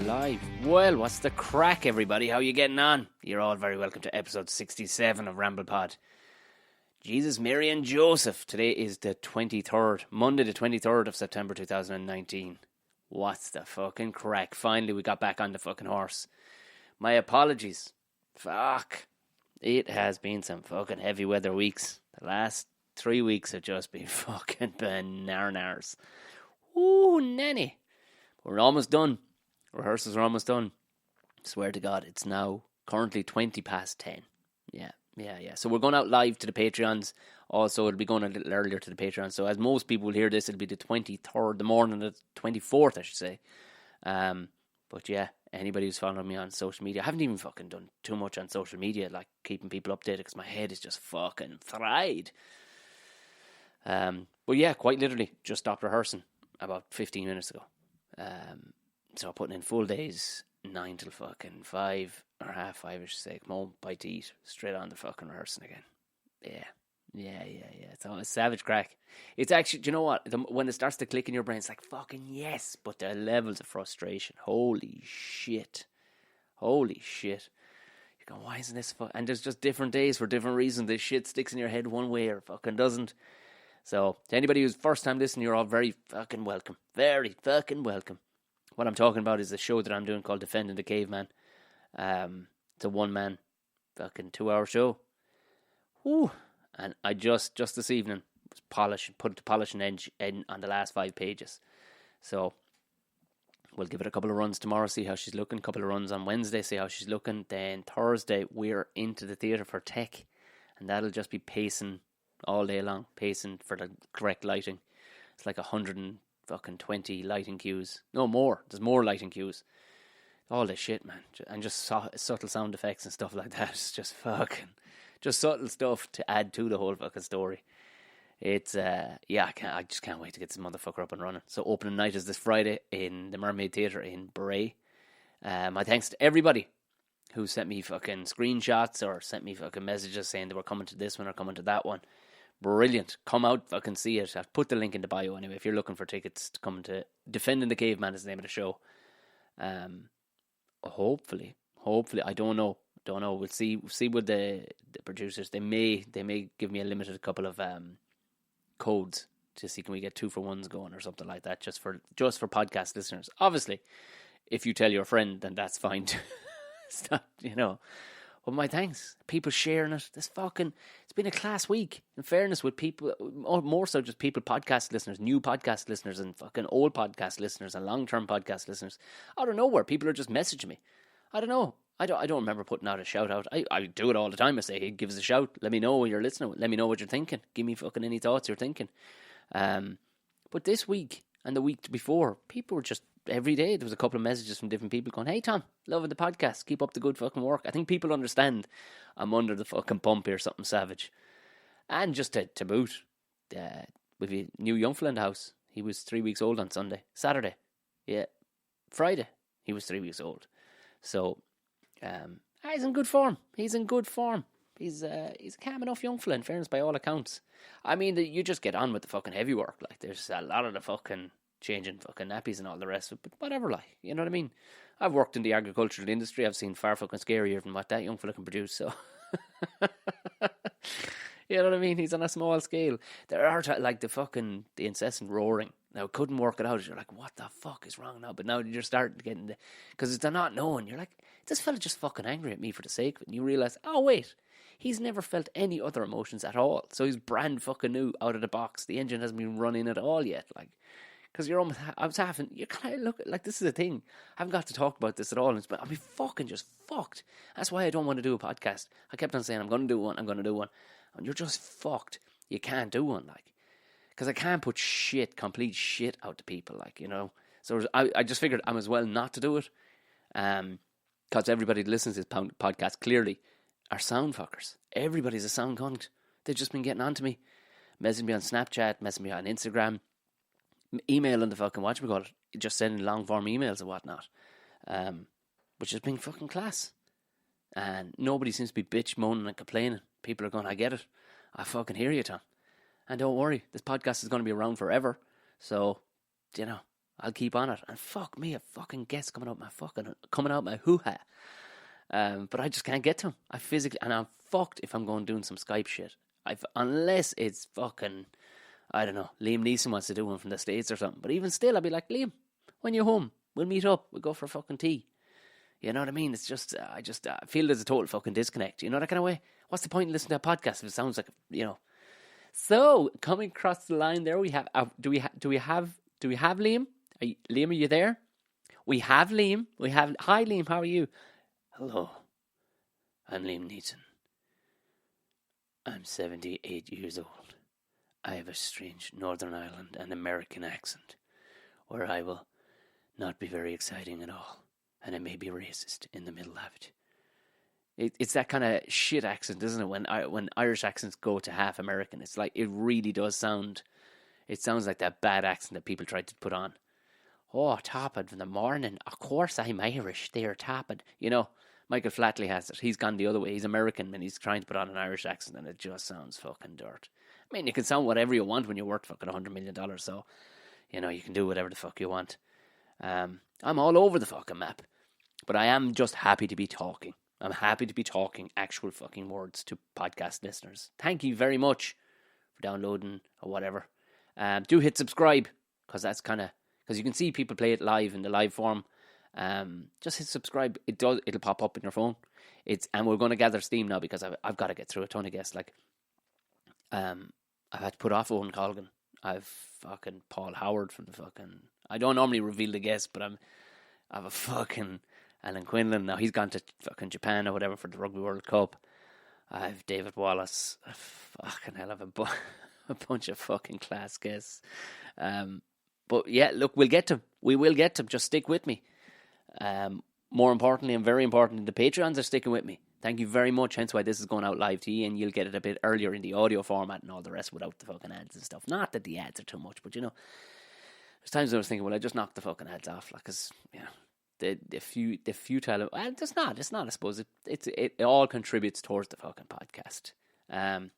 live. Well, what's the crack, everybody? How you getting on? You're all very welcome to episode 67 of Ramble Pod. Jesus, Mary and Joseph. Today is the 23rd, Monday the 23rd of September 2019. What's the fucking crack? Finally, we got back on the fucking horse. My apologies. Fuck. It has been some fucking heavy weather weeks. The last 3 weeks have just been fucking bananas. Ooh, nanny. We're almost done. Rehearsals are almost done. Swear to God, it's now currently 20 past 10. Yeah. So we're going out live to the Patreons. Also, it'll be going a little earlier to the Patreon. So as most people will hear this, it'll be the 23rd, the morning of the 24th, I should say. But yeah, anybody who's following me on social media, I haven't even fucking done too much on social media, like keeping people updated, because my head is just fucking fried. But yeah, quite literally, just stopped rehearsing about 15 minutes ago. So I'm putting in full days, 9 till fucking 5 or half 5, I should say. Come home, bite to eat, straight on to fucking rehearsing again. Yeah. It's all a savage crack. It's actually, do you know what? When it starts to click in your brain, it's like, fucking yes. But the levels of frustration, holy shit. You go, why isn't this and there's just different days for different reasons. This shit sticks in your head one way or fucking doesn't. So, to anybody who's first time listening, you're all very fucking welcome. Very fucking welcome. What I'm talking about is the show that I'm doing called Defending the Caveman. It's a one-man fucking 2-hour show. Ooh. And I just this evening was put the polishing edge in on the last 5 pages. So, we'll give it a couple of runs tomorrow, see how she's looking. A couple of runs on Wednesday, see how she's looking. Then Thursday, we're into the theatre for tech. And that'll just be pacing all day long, pacing for the correct lighting. It's like 120 lighting cues. No, more. There's more lighting cues. All this shit, man. And just subtle sound effects and stuff like that. It's just fucking... just subtle stuff to add to the whole fucking story. It's, I just can't wait to get this motherfucker up and running. So opening night is this Friday in the Mermaid Theatre in Bray. My thanks to everybody who sent me fucking screenshots or sent me fucking messages saying they were coming to this one or coming to that one. Brilliant. Come out, fucking see it. I've put the link in the bio anyway if you're looking for tickets to come to Defending the Caveman is the name of the show. Hopefully, I don't know. We'll see with the producers. They may give me a limited couple of codes to see can we get 2-for-1s going or something like that just for podcast listeners. Obviously, if you tell your friend, then that's fine. It's not, Well, my thanks. People sharing it. It's been a class week, in fairness, with people, more so just people, podcast listeners, new podcast listeners, and fucking old podcast listeners, and long-term podcast listeners. Out of nowhere, people are just messaging me. I don't know. I don't remember putting out a shout out. I do it all the time. I say, hey, give us a shout. Let me know when you're listening. Let me know what you're thinking. Give me fucking any thoughts you're thinking. But this week and the week before, people were just, every day there was a couple of messages from different people going, hey Tom, loving the podcast, keep up the good fucking work. I think people understand I'm under the fucking pump here, something savage. And just to boot, with a new young fella in the house. He was 3 weeks old on Saturday. Yeah, Friday he was 3 weeks old. So he's in good form. He's a calm enough young fella, in fairness, by all accounts. I mean, you just get on with the fucking heavy work. Like, there's a lot of the fucking changing fucking nappies and all the rest of it, but whatever, like, you know what I mean? I've worked in the agricultural industry. I've seen far fucking scarier than what that young fella can produce, so... You know what I mean? He's on a small scale. There are, like, the incessant roaring. Now, couldn't work it out. You're like, what the fuck is wrong now? But now you're starting to get because it's the not knowing. You're like, this fella just fucking angry at me for the sake of it. And you realise, oh, wait, he's never felt any other emotions at all. So he's brand fucking new out of the box. The engine hasn't been running at all yet. Like, because you're kind of look like this is a thing. I haven't got to talk about this at all. I'll be fucking just fucked. That's why I don't want to do a podcast. I kept on saying, I'm going to do one. And you're just fucked. You can't do one, like. Because I can't put complete shit out to people, like, So I just figured I as well not to do it. Because everybody that listens to this podcast clearly are sound fuckers. Everybody's a sound cunt. They've just been getting on to me. Messaging me on Snapchat, messaging me on Instagram, emailing the fucking whatchamacallit, just sending long form emails and whatnot. Which has been fucking class. And nobody seems to be bitch moaning and complaining. People are going, I get it. I fucking hear you, Tom. And don't worry, this podcast is going to be around forever. So, I'll keep on it. And fuck me, a fucking guest coming out my hoo-ha. But I just can't get to him. And I'm fucked if I'm going doing some Skype shit. Unless it's fucking, I don't know, Liam Neeson wants to do one from the States or something. But even still, I'd be like, Liam, when you're home, we'll meet up. We'll go for a fucking tea. You know what I mean? It's just, I feel there's a total fucking disconnect. You know that kind of way? What's the point in listening to a podcast if it sounds like, So, coming across the line there, we have, do we have Liam? Liam, are you there? We have Liam. Hi Liam, how are you? Hello, I'm Liam Neeson. I'm 78 years old. I have a strange Northern Ireland and American accent, where I will not be very exciting at all, and I may be racist in the middle of it. It's that kind of shit accent, isn't it? When Irish accents go to half American, it's like, it really does sound. It sounds like that bad accent that people try to put on. Oh, Tapad in the morning. Of course I'm Irish. They're Tapad. Michael Flatley has it. He's gone the other way. He's American and he's trying to put on an Irish accent and it just sounds fucking dirt. I mean, you can sound whatever you want when you're worth fucking $100 million. So, you can do whatever the fuck you want. I'm all over the fucking map. But I am just happy to be talking. I'm happy to be talking actual fucking words to podcast listeners. Thank you very much for downloading or whatever. Do hit subscribe because you can see people play it live in the live form. Just hit subscribe. It'll pop up in your phone. And we're going to gather steam now because I've got to get through a ton of guests. I've had to put off Owen Colgan. I've fucking Paul Howard from the fucking. I don't normally reveal the guests, but I have a fucking Alan Quinlan. Now he's gone to fucking Japan or whatever for the Rugby World Cup. I've David Wallace. I fucking hell of a bunch of fucking class guests. But yeah, look, we'll get to them. We will get to them. Just stick with me. More importantly, and very important, the Patreons are sticking with me. Thank you very much. Hence why this is going out live to you, and you'll get it a bit earlier in the audio format and all the rest without the fucking ads and stuff. Not that the ads are too much, but there's times I was thinking, well, I just knocked the fucking ads off, because the futile. Well, it's not. I suppose it all contributes towards the fucking podcast.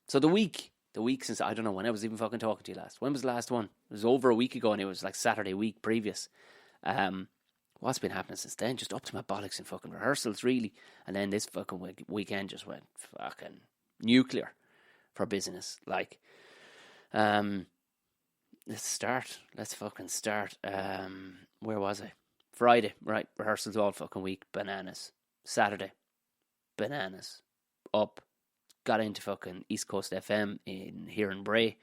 So the week since, I don't know when I was even fucking talking to you last. When was the last one? It was over a week ago, and it was like Saturday week previous. What's been happening since then? Just up to my bollocks in fucking rehearsals, really. And then this fucking weekend just went fucking nuclear for business. Let's fucking start. Where was I? Friday, right? Rehearsals all fucking week. Bananas. Saturday. Bananas. Up. Got into fucking East Coast FM here in Bray.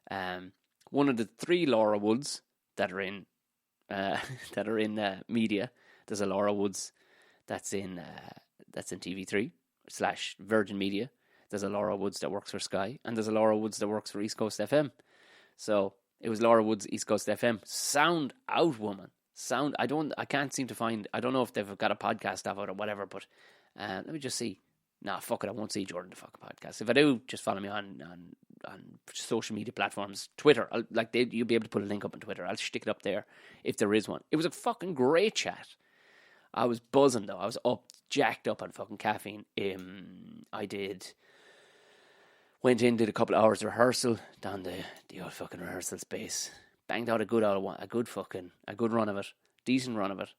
One of the 3 Laura Woods that are in media. There's a Laura Woods that's in TV3 / Virgin Media. There's a Laura Woods that works for Sky, and there's a Laura Woods that works for East Coast FM. So it was Laura Woods, East Coast FM. Sound out, woman. I can't seem to find. I don't know if they've got a podcast of it or whatever. But let me just see. Nah, fuck it. I won't see Jordan the fucking podcast. If I do, just follow me on social media platforms. Twitter, you'll be able to put a link up on Twitter. I'll stick it up there if there is one. It was a fucking great chat. I was buzzing though. I was jacked up on fucking caffeine. Went in, did a couple of hours of rehearsal down the old fucking rehearsal space. Banged out a good run of it, decent run of it.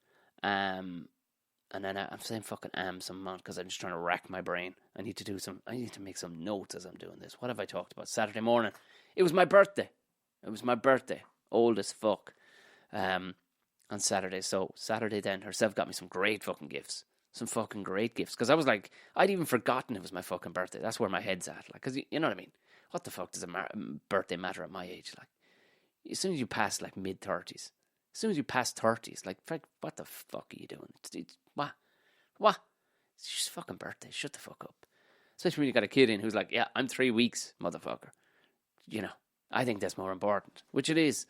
And then I'm saying fucking some amount because I'm just trying to rack my brain. I need to make some notes as I'm doing this. What have I talked about? Saturday morning. It was my birthday. Old as fuck. On Saturday. So Saturday then, herself got me some great fucking gifts. Some fucking great gifts. Because I was like, I'd even forgotten it was my fucking birthday. That's where my head's at. Like, because you know what I mean? What the fuck does a birthday matter at my age? Like, as soon as you pass like mid-30s. As soon as you pass 30s, like, what the fuck are you doing? What? It's just fucking birthday. Shut the fuck up. Especially when you got a kid in who's like, yeah, I'm 3 weeks, motherfucker. I think that's more important, which it is.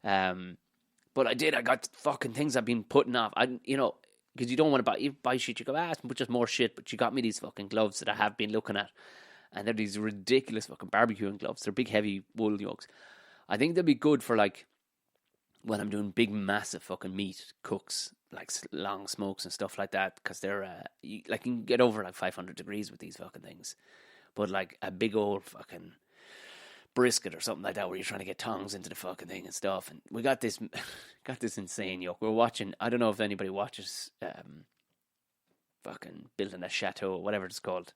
But I got fucking things I've been putting off. Because you don't want to buy shit. You go, but just more shit. But you got me these fucking gloves that I have been looking at. And they're these ridiculous fucking barbecuing gloves. They're big, heavy wool yokes. I think they'll be good for, like, when I'm doing big, massive fucking meat cooks, like long smokes and stuff like that, because they're, you can get over like 500 degrees with these fucking things. But like a big old fucking brisket or something like that, where you're trying to get tongs into the fucking thing and stuff. And we got this insane yoke. We're watching. I don't know if anybody watches fucking Building a Chateau, whatever it's called,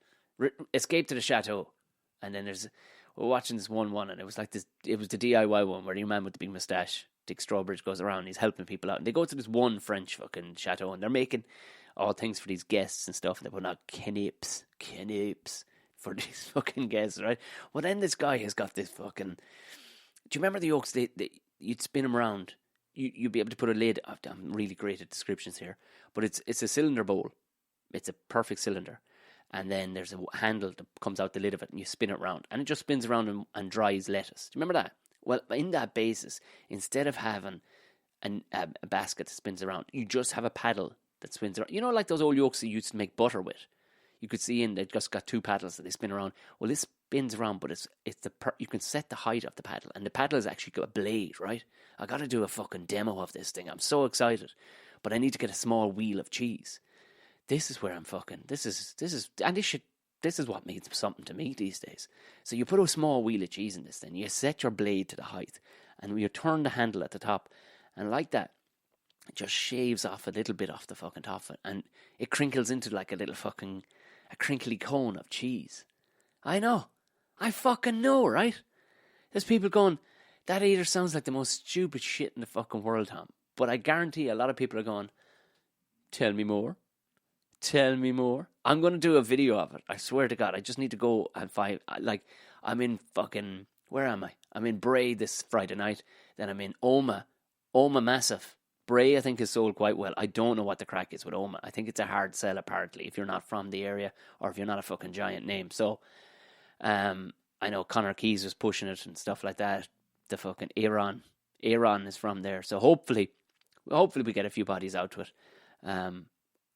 Escape to the Chateau. And then we're watching this one, and it was like this. It was the DIY one where the man with the big mustache, Dick Strawbridge, goes around. He's helping people out, and they go to this one French fucking chateau, and they're making all things for these guests and stuff. And they're putting out canapes for these fucking guests, right? Well, then this guy has got this fucking. Do you remember the yolks? You'd spin them around. You'd be able to put a lid. I'm really great at descriptions here, but it's a cylinder bowl. It's a perfect cylinder. And then there's a handle that comes out the lid of it, and you spin it around, and it just spins around and dries lettuce. Do you remember that? Well, in that basis, instead of having a basket that spins around, you just have a paddle that spins around. You know, like those old yolks that you used to make butter with. You could see they've just got two paddles that they spin around. Well, this spins around, but you can set the height of the paddle, and the paddle is actually got a blade, right? I got to do a fucking demo of this thing. I'm so excited, but I need to get a small wheel of cheese. This is where I'm fucking. This is what means something to me these days. So you put a small wheel of cheese in this thing. You set your blade to the height, and you turn the handle at the top, and like that, it just shaves off a little bit off the fucking top of it, and it crinkles into like a little fucking a crinkly cone of cheese. I know, I fucking know, right? There's people going, that either sounds like the most stupid shit in the fucking world, Tom. But I guarantee a lot of people are going, tell me more. Tell me more. I'm going to do a video of it. I swear to God. I just need to go and find, like, I'm in fucking, where am I? I'm in Bray this Friday night. Then I'm in Oma Massive. Bray, I think, is sold quite well. I don't know what the crack is with Oma. I think it's a hard sell, apparently, if you're not from the area or if you're not a fucking giant name. So, I know Connor Keys was pushing it and stuff like that. The fucking Aaron is from there. So hopefully we get a few bodies out to it.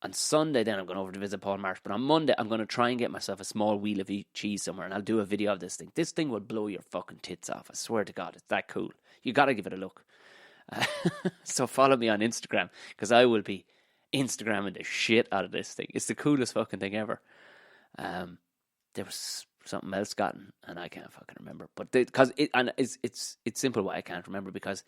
On Sunday, then I'm going over to visit Paul Marsh. But on Monday, I'm going to try and get myself a small wheel of cheese somewhere, and I'll do a video of this thing. This thing will blow your fucking tits off. I swear to God, it's that cool. You got to give it a look. So follow me on Instagram, because I will be Instagramming the shit out of this thing. It's the coolest fucking thing ever. There was something else gotten, and I can't fucking remember. But it's simple why I can't remember, because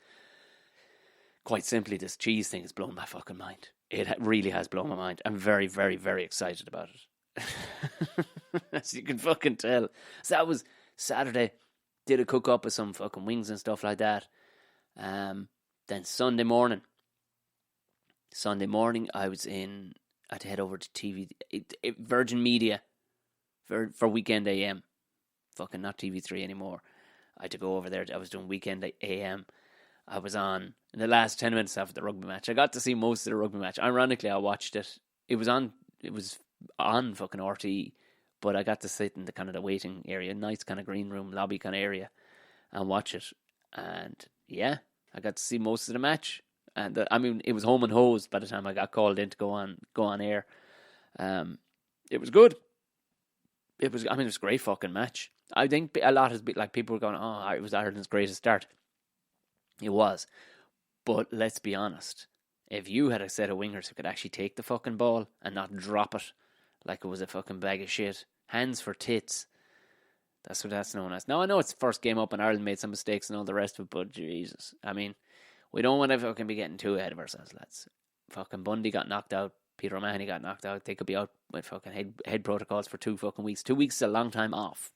quite simply, this cheese thing has blown my fucking mind. It really has blown my mind. I'm very, very, very excited about it. As you can fucking tell. So that was Saturday. Did a cook up with some fucking wings and stuff like that. Then Sunday morning, I had to head over to TV, Virgin Media for Weekend AM. Fucking not TV3 anymore. I had to go over there. I was doing Weekend AM. I was on in the last 10 minutes after the rugby match. I got to see most of the rugby match. Ironically, I watched it. It was on fucking RTE, but I got to sit in the kind of the waiting area, nice kind of green room lobby kind of area, and watch it. And yeah, I got to see most of the match. And it was home and hosed by the time I got called in to go on air. It was good. It was a great fucking match. I think a lot has been like people were going, oh, it was Ireland's greatest start. It was. But let's be honest. If you had a set of wingers who could actually take the fucking ball and not drop it like it was a fucking bag of shit, hands for tits, that's what that's known as. Now, I know it's the first game up and Ireland made some mistakes and all the rest of it, but Jesus. I mean, we don't want to fucking be getting too ahead of ourselves, lads. Fucking Bundy got knocked out. Peter O'Mahony got knocked out. They could be out with fucking head protocols for 2 fucking weeks. 2 weeks is a long time off.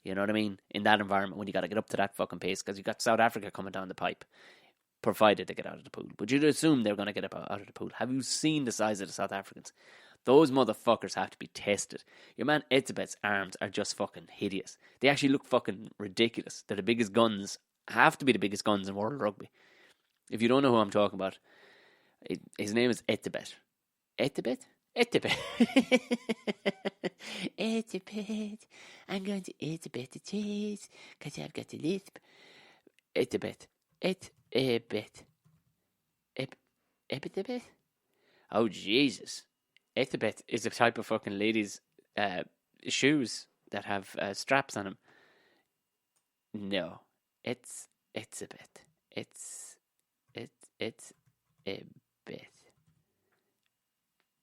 You know what I mean? In that environment, when you got to get up to that fucking pace, because you got South Africa coming down the pipe, provided they get out of the pool. But you'd assume they're going to get out of the pool. Have you seen the size of the South Africans? Those motherfuckers have to be tested. Your man Etzebeth's arms are just fucking hideous. They actually look fucking ridiculous. They're the biggest guns, have to be the biggest guns in world rugby. If you don't know who I'm talking about, his name is Etzebeth. Etzebeth? Etzebeth. Etzebeth. I'm going to eat a bit of cheese because I've got a lisp. Etzebeth. Etzebeth. Etzebeth? Oh, Jesus. Etzebeth is a type of fucking ladies' shoes that have straps on them. No. It's a bit. It's a bit.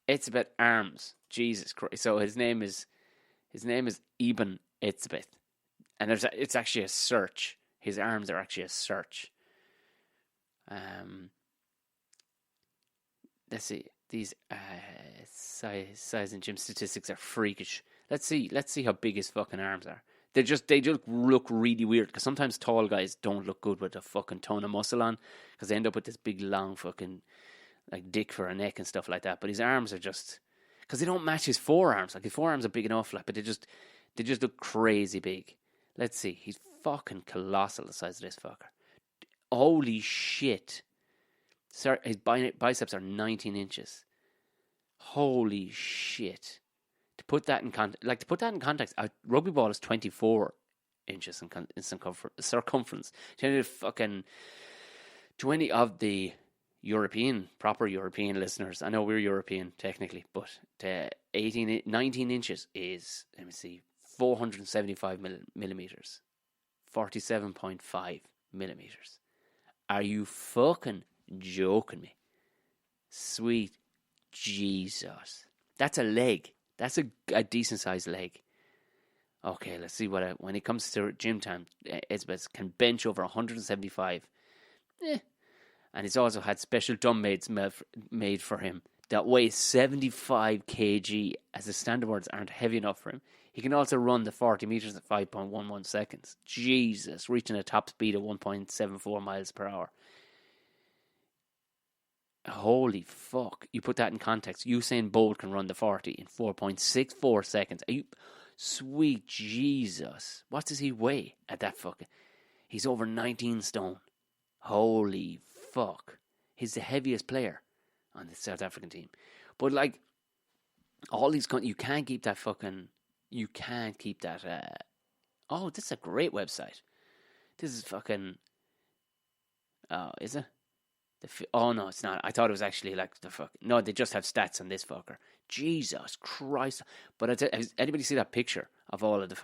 It's about arms. Jesus Christ. So his name is Eben Etzebeth. And it's actually a search. His arms are actually a search. Let's see. These size and gym statistics are freakish. Let's see how big his fucking arms are. They just look really weird, because sometimes tall guys don't look good with a fucking ton of muscle on, because they end up with this big long fucking like dick for a neck and stuff like that. But his arms are just, because they don't match his forearms. Like his forearms are big enough, like, but they just look crazy big. Let's see. He's fucking colossal, the size of this fucker. Holy shit. Sir, his biceps are 19 inches. Holy shit. To put that in context, a rugby ball is 24 inches in circumference. 20 of the proper European listeners, I know we're European technically, but 19 inches is, let me see, 475 millimeters. 47.5 millimeters. Are you fucking joking me? Sweet Jesus. That's a leg. That's a decent sized leg. Okay, let's see when it comes to gym time, Esbeth can bench over 175. And he's also had special dumbbells made for him that weigh 75 kg, as the standard boards aren't heavy enough for him. He can also run the 40 meters at 5.11 seconds. Jesus, reaching a top speed of 1.74 miles per hour. Holy fuck. You put that in context. Usain Bolt can run the 40 in 4.64 seconds. Are you... Sweet Jesus. What does he weigh at that fucking... He's over 19 stone. Holy fuck. He's the heaviest player on the South African team. But like, all these... You can't keep that fucking... You can't keep that... Oh, this is a great website. This is fucking... Oh, is it? Oh, no, it's not. I thought it was actually like the fuck. No, they just have stats on this fucker. Jesus Christ. But has anybody see that picture of all of the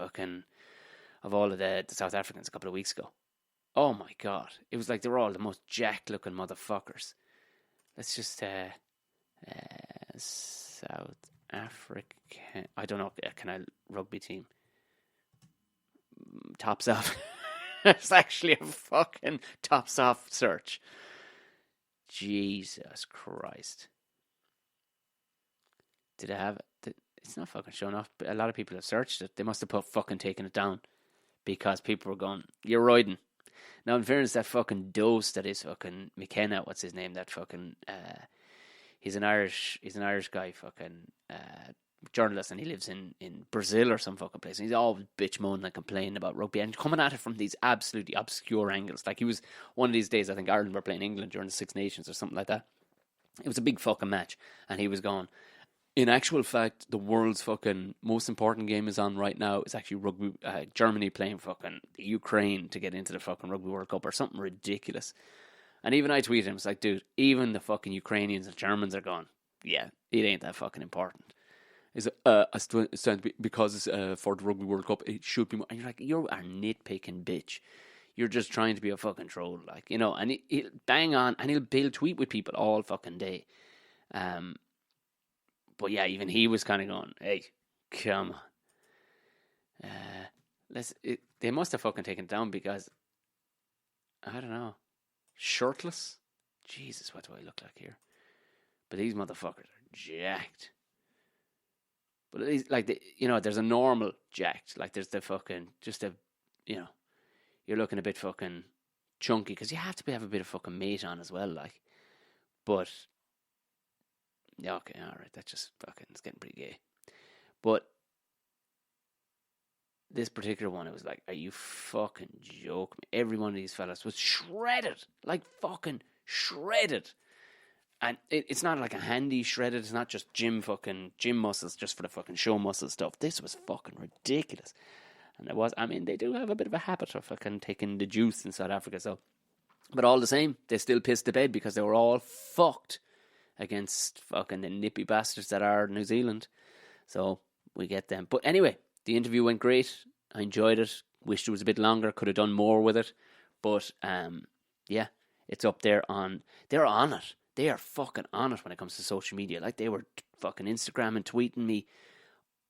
South Africans a couple of weeks ago? Oh my God. It was like they were all the most jacked looking motherfuckers. Let's just, South African, I don't know, can I rugby team? Tops off. It's actually a fucking tops off search. Jesus Christ. Did I have it? It's not fucking showing off, but a lot of people have searched it. They must have fucking taken it down, because people were going, you're riding. Now, in fairness, that fucking dose that is fucking McKenna, what's his name? That fucking, he's an Irish guy, fucking, journalist, and he lives in Brazil or some fucking place. And he's always bitch moaning and complaining about rugby and coming at it from these absolutely obscure angles. Like, he was one of these days, I think Ireland were playing England during the Six Nations or something like that. It was a big fucking match, and he was going, in actual fact, the world's fucking most important game is on right now. It's actually rugby, Germany playing fucking Ukraine to get into the fucking Rugby World Cup or something ridiculous. And even I tweeted him, it's like, dude, even the fucking Ukrainians and Germans are going, yeah, it ain't that fucking important. Is because it's for the Rugby World Cup, it should be more. And you're like, you're a nitpicking bitch. You're just trying to be a fucking troll, like, you know. And he'll bang on, and he'll tweet with people all fucking day. But yeah, even he was kind of going, hey, come on. They must have fucking taken it down, because I don't know, shirtless. Jesus, what do I look like here? But these motherfuckers are jacked. But at least, like, there's a normal jacked. Like, there's the fucking, you're looking a bit fucking chunky, because you have to have a bit of fucking meat on as well, like. But, yeah, okay, alright, that's just fucking, it's getting pretty gay. But, this particular one, it was like, are you fucking joking me? Every one of these fellas was shredded. Like, fucking shredded. And it's not like a handy shredded. It's not just gym muscles just for the fucking show muscle stuff. This was fucking ridiculous. And they do have a bit of a habit of fucking taking the juice in South Africa. So, but all the same, they still pissed the bed, because they were all fucked against fucking the nippy bastards that are New Zealand. So we get them. But anyway, the interview went great. I enjoyed it. Wished it was a bit longer. Could have done more with it. But yeah, it's up there they're on it. They are fucking on it when it comes to social media. Like, they were fucking Instagram and tweeting me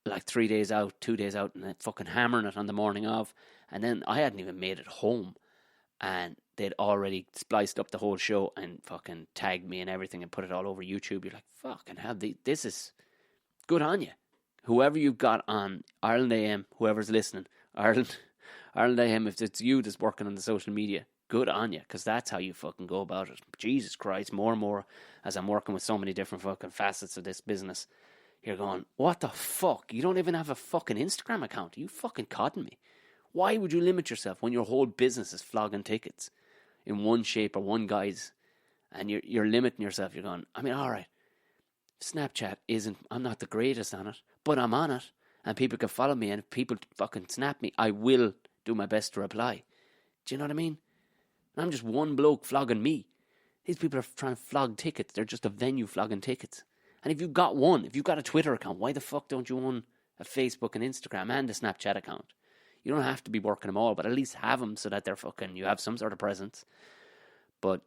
like 3 days out, 2 days out, and then fucking hammering it on the morning of. And then I hadn't even made it home, and they'd already spliced up the whole show and fucking tagged me and everything and put it all over YouTube. You're like, fucking hell, this is good on you. Whoever you've got on Ireland AM, whoever's listening, Ireland AM, if it's you that's working on the social media, good on you, because that's how you fucking go about it. Jesus Christ, more and more, as I'm working with so many different fucking facets of this business, you're going, what the fuck? You don't even have a fucking Instagram account. Are you fucking codding me? Why would you limit yourself when your whole business is flogging tickets in one shape or one guise, and you're limiting yourself? You're going, I mean, all right, Snapchat isn't, I'm not the greatest on it, but I'm on it, and people can follow me, and if people fucking snap me, I will do my best to reply. Do you know what I mean? I'm just one bloke flogging me. These people are trying to flog tickets. They're just a venue flogging tickets. And if you've got a Twitter account, why the fuck don't you own a Facebook and Instagram and a Snapchat account? You don't have to be working them all, but at least have them so that they're fucking, you have some sort of presence. But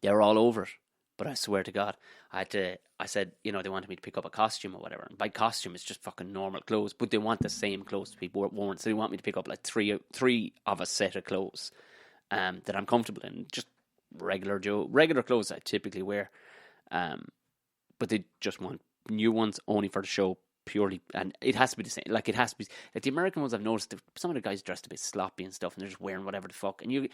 they're all over it. But I swear to God, I said, they wanted me to pick up a costume or whatever. And by costume, it's just fucking normal clothes, but they want the same clothes people were worn. So they want me to pick up like three of a set of clothes that I'm comfortable in. Just regular clothes I typically wear. But they just want new ones only for the show, purely, and it has to be the same. Like, it has to be like the American ones. I've noticed some of the guys dressed a bit sloppy and stuff, and they're just wearing whatever the fuck. And you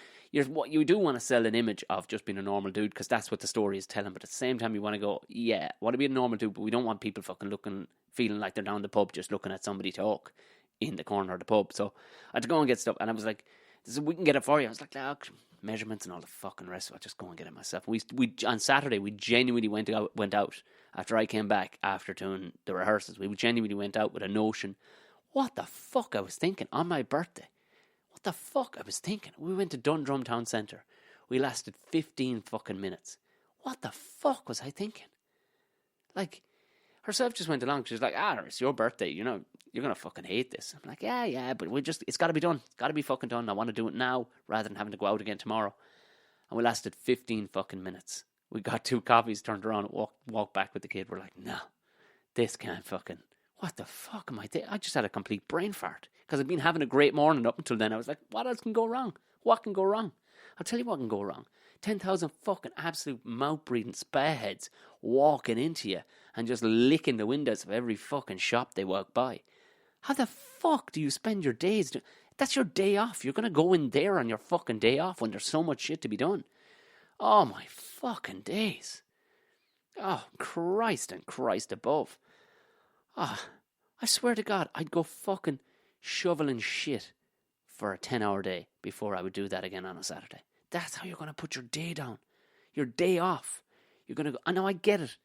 do want to sell an image of just being a normal dude, because that's what the story is telling. But at the same time, you want to go, yeah, I want to be a normal dude, but we don't want people fucking feeling like they're down the pub just looking at somebody talk in the corner of the pub. So I had to go and get stuff, and I was like, we can get it for you. I was like, look, measurements and all the fucking rest. I'll just go and get it myself. We on Saturday we genuinely went out after I came back after doing the rehearsals. We genuinely went out with a notion. What the fuck I was thinking on my birthday? What the fuck I was thinking? We went to Dundrum Town Centre. We lasted 15 fucking minutes. What the fuck was I thinking? Like, herself just went along. She's like, it's your birthday. You know, you're going to fucking hate this. I'm like, yeah, but it's got to be done. It's got to be fucking done. I want to do it now rather than having to go out again tomorrow. And we lasted 15 fucking minutes. We got 2 coffees, turned around and walked back with the kid. We're like, no, this can't fucking, what the fuck am I doing? I just had a complete brain fart because I'd been having a great morning up until then. I was like, what else can go wrong? What can go wrong? I'll tell you what can go wrong. 10,000 fucking absolute mouth-breathing spareheads walking into you and just licking the windows of every fucking shop they walk by. How the fuck do you spend your days? That's your day off. You're going to go in there on your fucking day off when there's so much shit to be done. Oh, my fucking days. Oh, Christ and Christ above. I swear to God, I'd go fucking shoveling shit for a 10-hour day before I would do that again on a Saturday. That's how you're going to put your day down. Your day off. You're going to go, I know, I get it.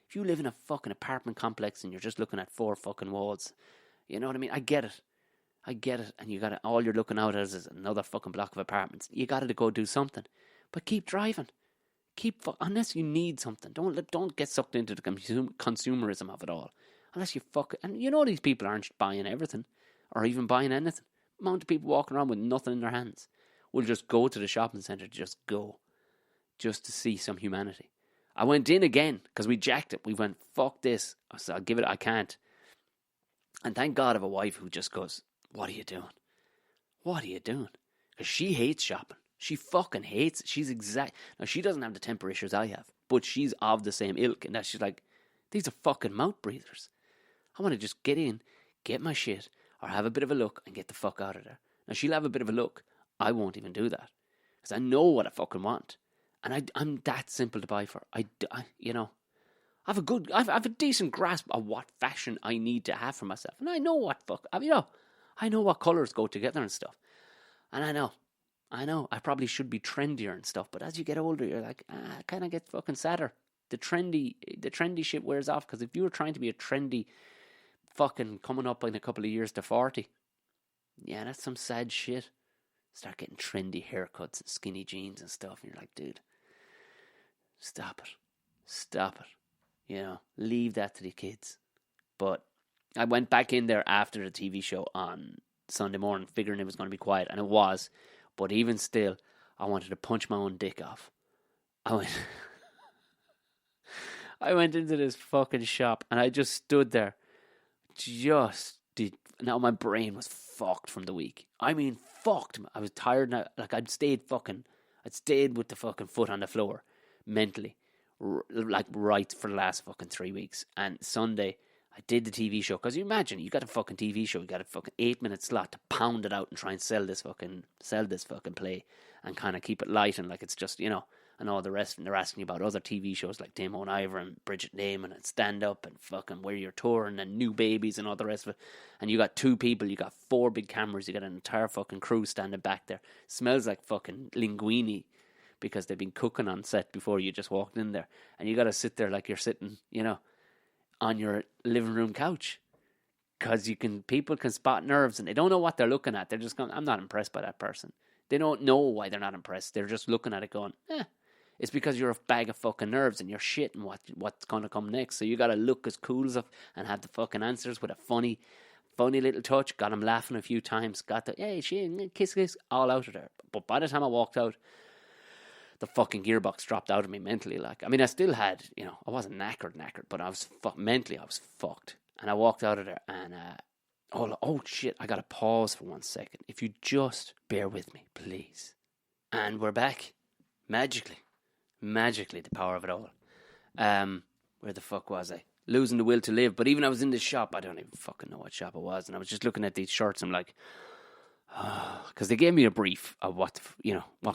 If you live in a fucking apartment complex and you're just looking at 4 fucking walls, you know what I mean? I get it. And all you're looking out at is another fucking block of apartments. You got to go do something. But keep driving. Unless you need something. Don't get sucked into the consumerism of it all. Unless you and these people aren't buying everything or even buying anything. The amount of people walking around with nothing in their hands will just go to the shopping centre, just to see some humanity. I went in again because we jacked it. We went, fuck this. I said, I'll give it, I can't. And thank God I have a wife who just goes, what are you doing? What are you doing? Because she hates shopping. She fucking hates it. Now, she doesn't have the temper issues I have, but she's of the same ilk. And that she's like, these are fucking mouth breathers. I want to just get in, get my shit, or have a bit of a look and get the fuck out of there. Now, she'll have a bit of a look. I won't even do that. Because I know what I fucking want. And I'm that simple to buy for. I have a decent grasp of what fashion I need to have for myself. And I know I know what colours go together and stuff. And I know, I probably should be trendier and stuff, but as you get older, you're like, I kind of get fucking sadder. The trendy shit wears off, because if you were trying to be a trendy fucking coming up in a couple of years to 40, yeah, that's some sad shit. Start getting trendy haircuts and skinny jeans and stuff, and you're like, dude, stop it. Leave that to the kids. But I went back in there after the TV show on Sunday morning, figuring it was going to be quiet, and it was. But even still, I wanted to punch my own dick off. I went into this fucking shop, and I just stood there, just did. Now my brain was fucked from the week. I mean, fucked. I was tired now. Like I'd stayed with the fucking foot on the floor mentally, like right for the last fucking 3 weeks. And Sunday, I did the TV show, because you imagine you got a fucking TV show, you got a fucking 8-minute slot to pound it out and try and sell this fucking play, and kind of keep it light and like it's just, you know, and all the rest. And they're asking you about other TV shows like Damon Ivor and Bridget Neyman and Stand Up and fucking Where You're Touring and New Babies and all the rest of it. And you got 2 people, you got 4 big cameras, you got an entire fucking crew standing back there. Smells like fucking linguine, because they've been cooking on set before you just walked in there. And you got to sit there like you're sitting, you know, on your living room couch, because people can spot nerves and they don't know what they're looking at. They're just going, I'm not impressed by that person. They don't know why they're not impressed. They're just looking at it going, it's because you're a bag of fucking nerves and you're shitting what's going to come next. So you got to look as cool as and have the fucking answers with a funny little touch. Got them laughing a few times. Got the, hey, kiss, all out of there. But by the time I walked out, the fucking gearbox dropped out of me mentally. Like, I mean, I still had, you know, I wasn't knackered, but I was mentally, I was fucked. And I walked out of there and, oh shit, I got to pause for 1 second. If you just bear with me, please. And we're back. Magically, the power of it all. Where the fuck was I? Losing the will to live. But even I was in this shop, I don't even fucking know what shop it was, and I was just looking at these shirts. I'm like, because they gave me a brief of what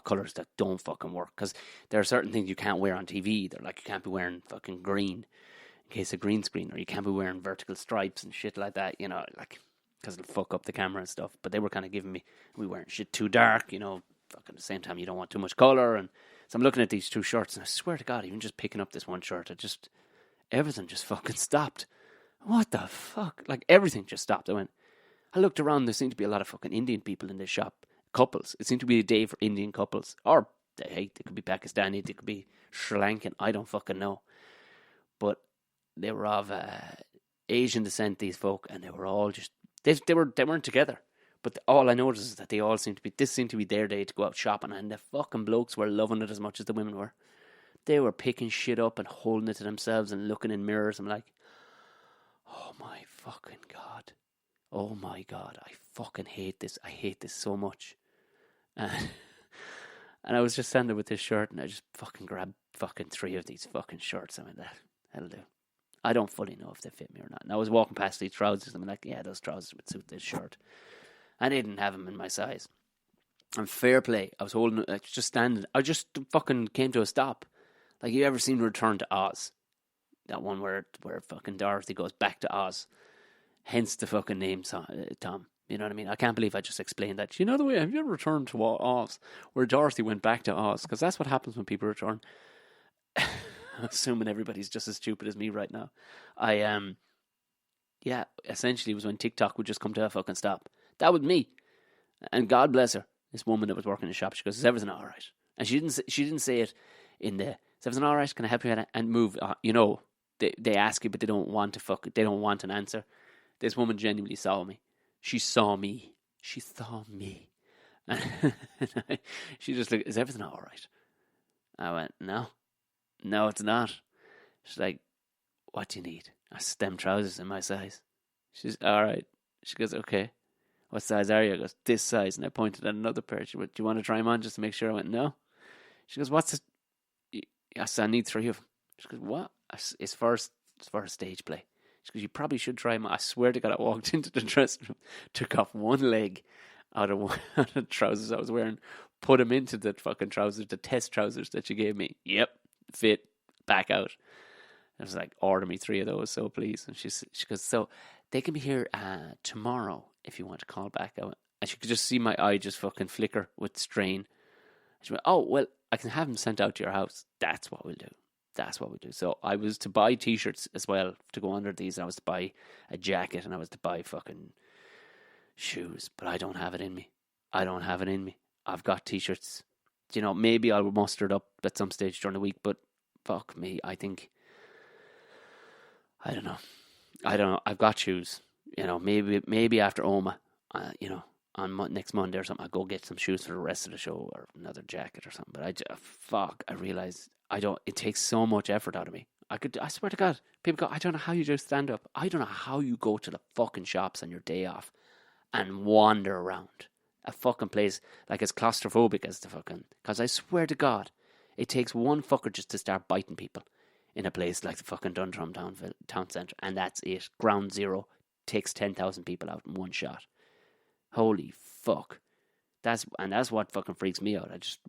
colours that don't fucking work. Because there are certain things you can't wear on TV. They're like, you can't be wearing fucking green in case of green screen, or you can't be wearing vertical stripes and shit like that, you know, like, because it'll fuck up the camera and stuff. But they were kind of giving me, we wearing shit too dark, you know, fucking at the same time you don't want too much colour. And so I'm looking at these 2 shirts, and I swear to God, even just picking up this one shirt, everything just fucking stopped. What the fuck? Like, everything just stopped. I looked around, there seemed to be a lot of fucking Indian people in this shop. Couples. It seemed to be a day for Indian couples. Or, they could be Pakistani, they could be Sri Lankan, I don't fucking know. But they were of Asian descent, these folk, and they were all just, they weren't together. But all I noticed is that they all seemed to be their day to go out shopping, and the fucking blokes were loving it as much as the women were. They were picking shit up and holding it to themselves and looking in mirrors. I'm like, oh my fucking God. Oh my God. I fucking hate this. I hate this so much. And I was just standing with this shirt, and I just fucking grabbed fucking 3 of these fucking shirts. I mean, that'll do. I don't fully know if they fit me or not. And I was walking past these trousers, and I'm like, yeah, those trousers would suit this shirt. I didn't have them in my size. And fair play, I was holding it, just standing. I just fucking came to a stop. Like, you ever seen Return to Oz? That one where fucking Dorothy goes back to Oz. Hence the fucking name, Tom. You know what I mean? I can't believe I just explained that. You know the way, have you ever returned to Oz? Where Dorothy went back to Oz? Because that's what happens when people return. Assuming everybody's just as stupid as me right now. Essentially it was when TikTok would just come to a fucking stop. That was me. And God bless her, this woman that was working in the shop, she goes, is everything all right? And she didn't say it in the, is everything all right? Can I help you and move? You know, they ask you, but they don't want an answer. This woman genuinely saw me. She saw me. And she just looked, is everything all right? I went, no, it's not. She's like, what do you need? I said, them trousers in my size. She's, all right. She goes, okay. What size are you? I goes, this size. And I pointed at another pair. She went, do you want to try them on just to make sure? I went, no. She goes, what's it? I said, I need 3 of them. She goes, what? It's for a stage play. She goes, you probably should try them. I swear to God, I walked into the dressing room, took off one leg out of the trousers I was wearing, put them into the fucking trousers, the test trousers that she gave me. Yep, fit, back out. I was like, order me 3 of those, so please. And she goes, so they can be here tomorrow if you want to call back. And she could just see my eye just fucking flicker with strain. She went, oh, well, I can have them sent out to your house. That's what we'll do. So I was to buy T-shirts as well to go under these. And I was to buy a jacket, and I was to buy fucking shoes. But I don't have it in me. I've got T-shirts. You know, maybe I'll muster it up at some stage during the week. But fuck me, I don't know. I've got shoes. You know, maybe after Oma, you know, on next Monday or something, I'll go get some shoes for the rest of the show or another jacket or something. But I realize it takes so much effort out of me. I swear to God, people go, I don't know how you do stand up. I don't know how you go to the fucking shops on your day off and wander around a fucking place like as claustrophobic as the fucking... Because I swear to God, it takes one fucker just to start biting people in a place like the fucking Dundrum town centre, and that's it. Ground zero takes 10,000 people out in one shot. Holy fuck. That's what fucking freaks me out. I just,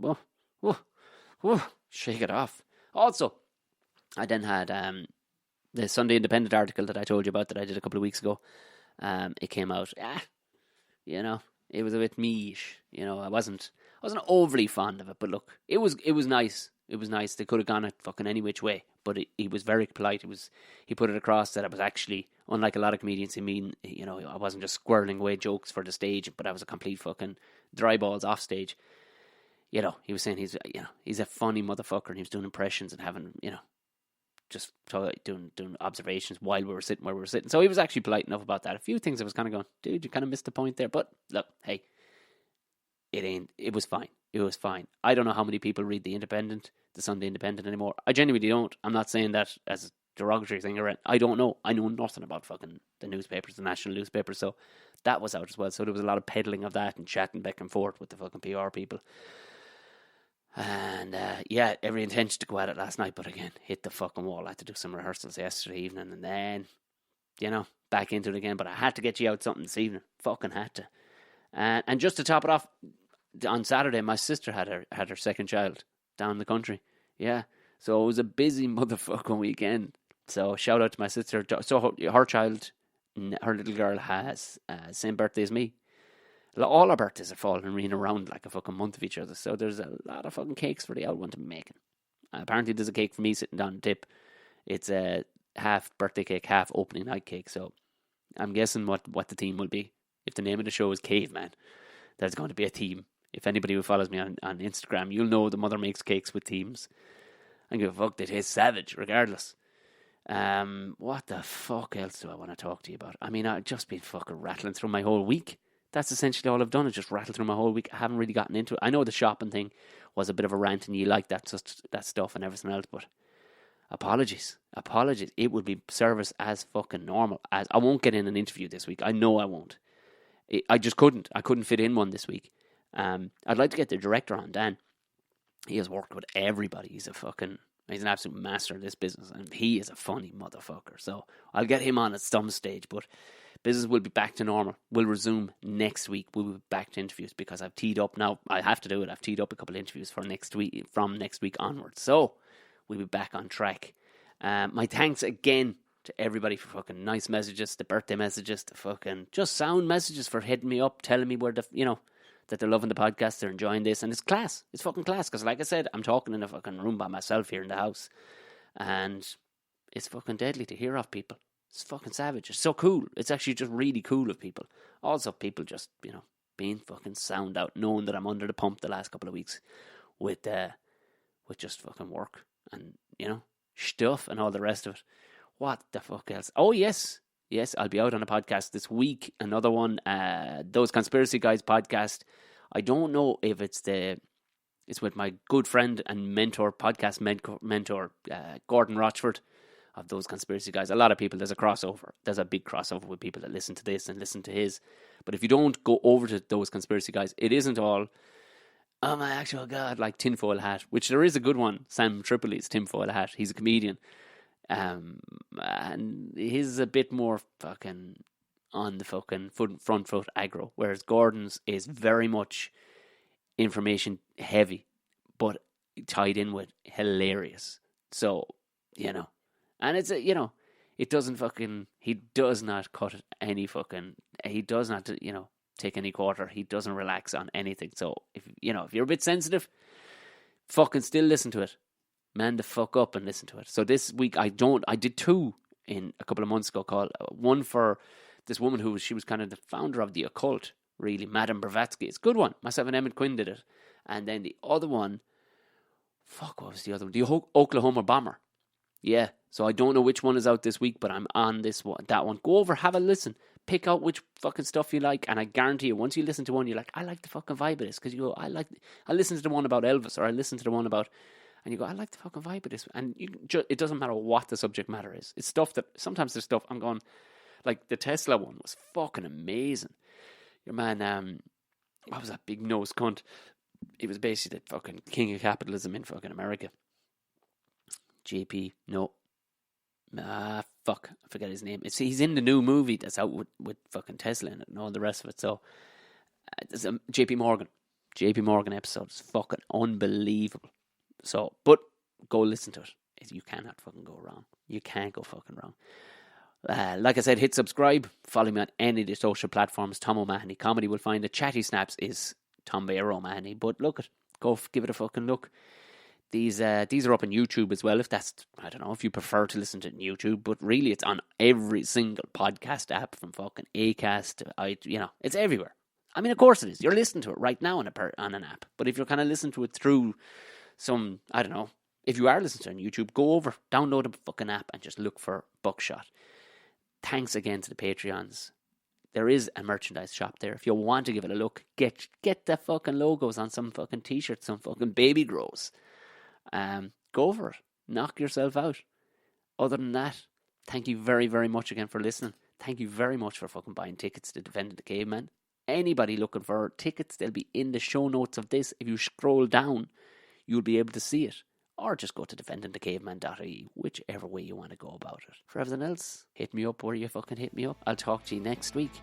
shake it off. Also, I then had the Sunday Independent article that I told you about that I did a couple of weeks ago. It came out. It was a bit me-ish. I wasn't overly fond of it, but look, it was nice. It was nice. They could have gone it fucking any which way, but he was very polite. He put it across that I was actually, unlike a lot of comedians, I wasn't just squirreling away jokes for the stage, but I was a complete fucking dry balls off stage. He was saying he's a funny motherfucker, and he was doing impressions and having, just doing observations while we were sitting where we were sitting. So he was actually polite enough about that. A few things I was kind of going, dude, you kind of missed the point there. But look, hey, it was fine. It was fine. I don't know how many people read the Sunday Independent anymore. I genuinely don't. I'm not saying that as a derogatory thing. I don't know. I know nothing about fucking the newspapers, the national newspapers. So that was out as well. So there was a lot of peddling of that and chatting back and forth with the fucking PR people. And every intention to go at it last night, but again, hit the fucking wall. I had to do some rehearsals yesterday evening, and then, back into it again. But I had to get you out something this evening. Fucking had to. And just to top it off, on Saturday, my sister had her second child down the country. Yeah, so it was a busy motherfucking weekend. So shout out to my sister. So her child, her little girl, has same birthday as me. All our birthdays are falling in around like a fucking month of each other. So there's a lot of fucking cakes for the old one to be making. Apparently there's a cake for me sitting down the tip. It's a half birthday cake, half opening night cake. So I'm guessing what the theme will be. If the name of the show is Caveman, there's going to be a theme. If anybody who follows me on Instagram, you'll know the mother makes cakes with themes. I'm going to fuck, they taste savage regardless. What the fuck else do I want to talk to you about? I mean, I've just been fucking rattling through my whole week. That's essentially all I've done, is just rattle through my whole week. I haven't really gotten into it. I know the shopping thing was a bit of a rant, and you like that stuff and everything else, but apologies. It would be service as fucking normal. As I won't get in an interview this week. I know I won't. I just couldn't. I couldn't fit in one this week. I'd like to get the director on, Dan. He has worked with everybody. He's an absolute master of this business, and he is a funny motherfucker. So I'll get him on at some stage, but business will be back to normal. We'll resume next week. We'll be back to interviews because I've teed up now. I have to do it. I've teed up a couple of interviews for next week, from next week onwards. So we'll be back on track. My thanks again to everybody for fucking nice messages, the birthday messages, the fucking just sound messages for hitting me up, telling me where that they're loving the podcast, they're enjoying this, and it's class. It's fucking class, because like I said, I'm talking in a fucking room by myself here in the house, and it's fucking deadly to hear off people. It's fucking savage. It's so cool. It's actually just really cool of people. Also, people just, being fucking sound out, knowing that I'm under the pump the last couple of weeks with just fucking work and, stuff and all the rest of it. What the fuck else? Oh, yes, I'll be out on a podcast this week. Another one, Those Conspiracy Guys podcast. I don't know if it's with my good friend and podcast mentor, Gordon Rochford of Those Conspiracy Guys. A lot of people, there's a crossover. There's a big crossover with people that listen to this and listen to his. But if you don't go over to Those Conspiracy Guys, it isn't all, oh my actual God, like Tinfoil Hat, which there is a good one. Sam Tripoli's Tinfoil Hat. He's a comedian. And he's a bit more fucking on the fucking front foot aggro, whereas Gordon's is very much information heavy, but tied in with hilarious. So, and it's it doesn't fucking, he does not cut any fucking, he does not, take any quarter. He doesn't relax on anything. So if you're a bit sensitive, fucking still listen to it. Man the fuck up and listen to it. So this week I did two in a couple of months ago, called one for this woman she was kind of the founder of the occult, really, Madame Blavatsky. It's a good one. Myself and Emmett Quinn did it. And then the other one, what was the other one? The Oklahoma bomber. Yeah. So I don't know which one is out this week, but I'm on that one. Go over, have a listen. Pick out which fucking stuff you like, and I guarantee you, once you listen to one, you're like, I like the fucking vibe of this, because you go, I listen to the one about Elvis, or I listen to the one about And you go, I like the fucking vibe of this. And it doesn't matter what the subject matter is. It's stuff that, sometimes there's stuff I'm going, like the Tesla one was fucking amazing. Your man, what was that big nose cunt? It was basically the fucking king of capitalism in fucking America. JP, no. Fuck, I forget his name. He's in the new movie that's out with fucking Tesla in it and all the rest of it. So, there's a JP Morgan episode. It's fucking unbelievable. So, but go listen to it. You cannot fucking go wrong. You can't go fucking wrong. Like I said, hit subscribe. Follow me on any of the social platforms. Tom O'Mahony Comedy will find it. Chatty Snaps is Tom Bear O'Mahony. But look it, go give it a fucking look. These are up on YouTube as well. If that's, I don't know, if you prefer to listen to it on YouTube, but really it's on every single podcast app from fucking Acast to it's everywhere. I mean, of course it is. You're listening to it right now on an app. But if you're kind of listening to it through some, I don't know, if you are listening to it on YouTube, go over, download the fucking app and just look for Buckshot. Thanks again to the Patreons. There is a merchandise shop there. If you want to give it a look, get the fucking logos on some fucking t-shirts, some fucking baby grows. Go for it. Knock yourself out. Other than that, thank you very, very much again for listening. Thank you very much for fucking buying tickets to Defending the Caveman. Anybody looking for tickets, they'll be in the show notes of this. If you scroll down, you'll be able to see it. Or just go to defendingthecaveman.ie, whichever way you want to go about it. For everything else, hit me up where you fucking hit me up. I'll talk to you next week.